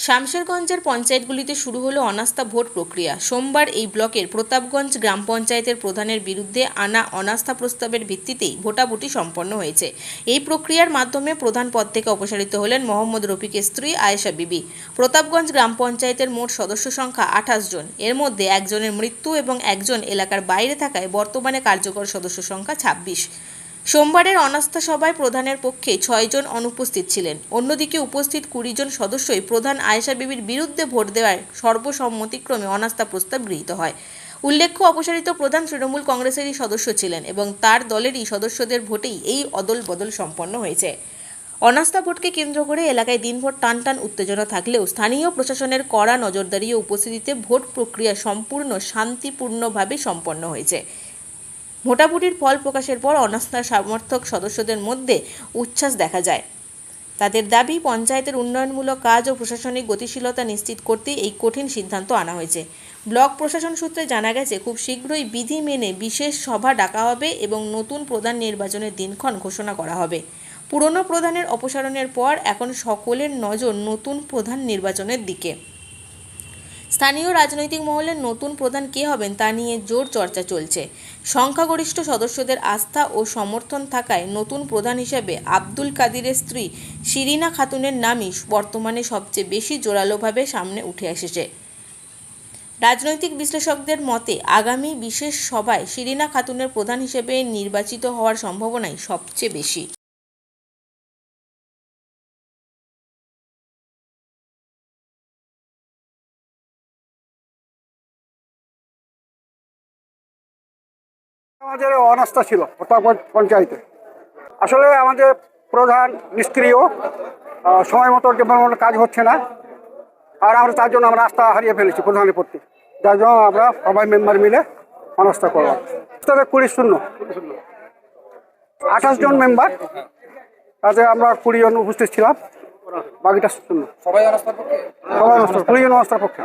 শামশেরগঞ্জের পঞ্চায়েতগুলিতে শুরু হলো অনাস্থা ভোট প্রক্রিয়া। সোমবার এই ব্লকের প্রতাপগঞ্জ গ্রাম পঞ্চায়েতের প্রধানের বিরুদ্ধে আনা অনাস্থা প্রস্তাবের ভিত্তিতেই ভোটাভুটি সম্পন্ন হয়েছে। এই প্রক্রিয়ার মাধ্যমে প্রধান পদ থেকে অপসারিত হলেন মোহাম্মদ রফিকের স্ত্রী আয়েশা বিবি। প্রতাপগঞ্জ গ্রাম পঞ্চায়েতের মোট সদস্য সংখ্যা 28 জন। এর মধ্যে একজনের মৃত্যু এবং একজন এলাকার বাইরে থাকায় বর্তমানে কার্যকর সদস্য সংখ্যা 26। সোমবারের অনাস্থা সভায় প্রধানের পক্ষে 6 জন অনুপস্থিত ছিলেন। অন্যদিকে উপস্থিত 20 জন সদস্যই প্রধান আয়েশা বিবির বিরুদ্ধে ভোট দেওয়ায় সর্বসম্মতিক্রমে অনাস্থা প্রস্তাব গৃহীত হয়। উল্লেখ্য, অপসারিত প্রধান তৃণমূল কংগ্রেসেরই সদস্য ছিলেন এবং তার দলেরই সদস্যদের ভোটেই এই অদল বদল সম্পন্ন হয়েছে। অনাস্থা ভোটকে কেন্দ্র করে এলাকায় দিনভর টানটান উত্তেজনা থাকলেও স্থানীয় প্রশাসনের কড়া নজরদারি ও উপস্থিতিতে ভোট প্রক্রিয়া সম্পূর্ণ শান্তিপূর্ণভাবে সম্পন্ন হয়েছে। ভোটাভুটির ফল প্রকাশের পর অনাস্থার সমর্থক সদস্যদের মধ্যে উচ্ছ্বাস দেখা যায়। তাদের দাবি, পঞ্চায়েতের উন্নয়নমূলক কাজ ও প্রশাসনিক গতিশীলতা নিশ্চিত করতে এই কঠিন সিদ্ধান্ত আনা হয়েছে। ব্লক প্রশাসন সূত্রে জানা গেছে, খুব শীঘ্রই বিধি মেনে বিশেষ সভা ডাকা হবে এবং নতুন প্রধান নির্বাচনের দিনক্ষণ ঘোষণা করা হবে। পুরনো প্রধানের অপসারণের পর এখন সকলের নজর নতুন প্রধান নির্বাচনের দিকে। স্থানীয় রাজনৈতিক মহলের নতুন প্রধান কে হবেন তা নিয়ে জোর চর্চা চলছে। সংখ্যাগরিষ্ঠ সদস্যদের আস্থা ও সমর্থন থাকায় নতুন প্রধান হিসেবে আব্দুল কাদিরের স্ত্রী শিরিনা খাতুনের নামই বর্তমানে সবচেয়ে বেশি জোরালোভাবে সামনে উঠে এসেছে। রাজনৈতিক বিশ্লেষকদের মতে আগামী বিশেষ সভায় শিরিনা খাতুনের প্রধান হিসেবে নির্বাচিত হওয়ার সম্ভাবনাই সবচেয়ে বেশি। আমাদের অনাস্থা ছিল প্রতাপগঞ্জ পঞ্চায়েতে। আসলে আমাদের প্রধান নিষ্ক্রিয়, সময় মতো যেমন কাজ হচ্ছে না, আর আমরা তার জন্য আমরা আস্থা হারিয়ে ফেলেছি প্রধানের প্রতি। যার জন্য আমরা সবাই মেম্বার মিলে অনাস্থা করলাম। 20-0, 28 জন মেম্বার, তাতে আমরা 20 জন উপস্থিত ছিলাম, বাকিটা শূন্য। সবাই অনাস্থার পক্ষে? সবাই অনাস্থা, 20 জন অনাস্থার পক্ষে।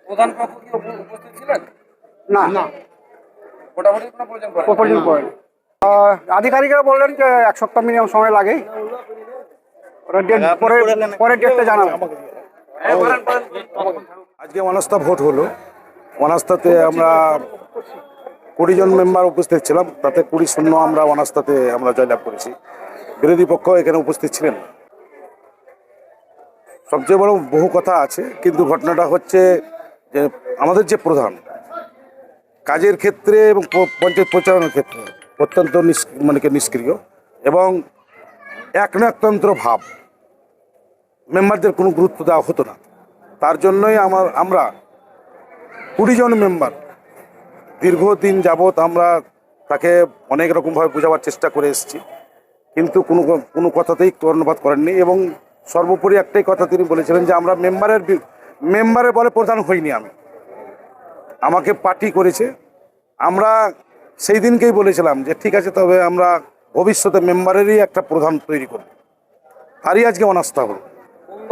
প্রধান পক্ষ কি উপস্থিত ছিলেন? না না, ভোটাভুটির কোনো প্রয়োজন পড়েনি। আধিকারিকরা বললেন যে 1 সপ্তাহ মিনিমাম সময় লাগে। ওরা পরের ডেটটা জানাবো। আজকে অনাস্থা ভোট হলো। অনাস্থাতে আমরা 20 জন মেম্বার উপস্থিত ছিলাম, তাতে 20-0 আমরা অনাস্থাতে আমরা জয়লাভ করেছি। বিরোধী পক্ষ এখানে উপস্থিত ছিলেন। সবচেয়ে বড় বহু কথা আছে, কিন্তু ঘটনাটা হচ্ছে যে আমাদের যে প্রধান কাজের ক্ষেত্রে এবং পঞ্চায়েত পরিচালনার ক্ষেত্রে অত্যন্ত নিষ্ক্রিয় এবং একনায়কতন্ত্র ভাব, মেম্বারদের কোনো গুরুত্ব দেওয়া হতো না। তার জন্যই আমরা 20 জন মেম্বার দীর্ঘদিন যাবৎ আমরা তাকে অনেক রকমভাবে বোঝাবার চেষ্টা করে এসেছি, কিন্তু কোনো কথাতেই কর্ণপাত করেননি। এবং সর্বোপরি একটাই কথা তিনি বলেছিলেন যে আমরা মেম্বারের বলে প্রধান হইনি, আমাকে পার্টি করেছে। আমরা সেই দিনকেই বলেছিলাম যে ঠিক আছে, তবে আমরা ভবিষ্যতে মেম্বারেরই একটা প্রধান তৈরি করব। তারই আজকে অনাস্থা হল।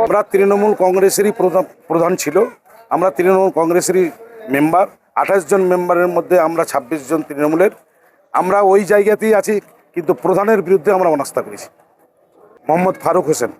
আমরা তৃণমূল কংগ্রেসেরই প্রধান ছিল, আমরা তৃণমূল কংগ্রেসেরই মেম্বার। 28 জন মেম্বারের মধ্যে আমরা 26 জন তৃণমূলের। আমরা ওই জায়গাতেই আছি, কিন্তু প্রধানের বিরুদ্ধে আমরা অনাস্থা করেছি। মোহাম্মদ ফারুক হোসেন।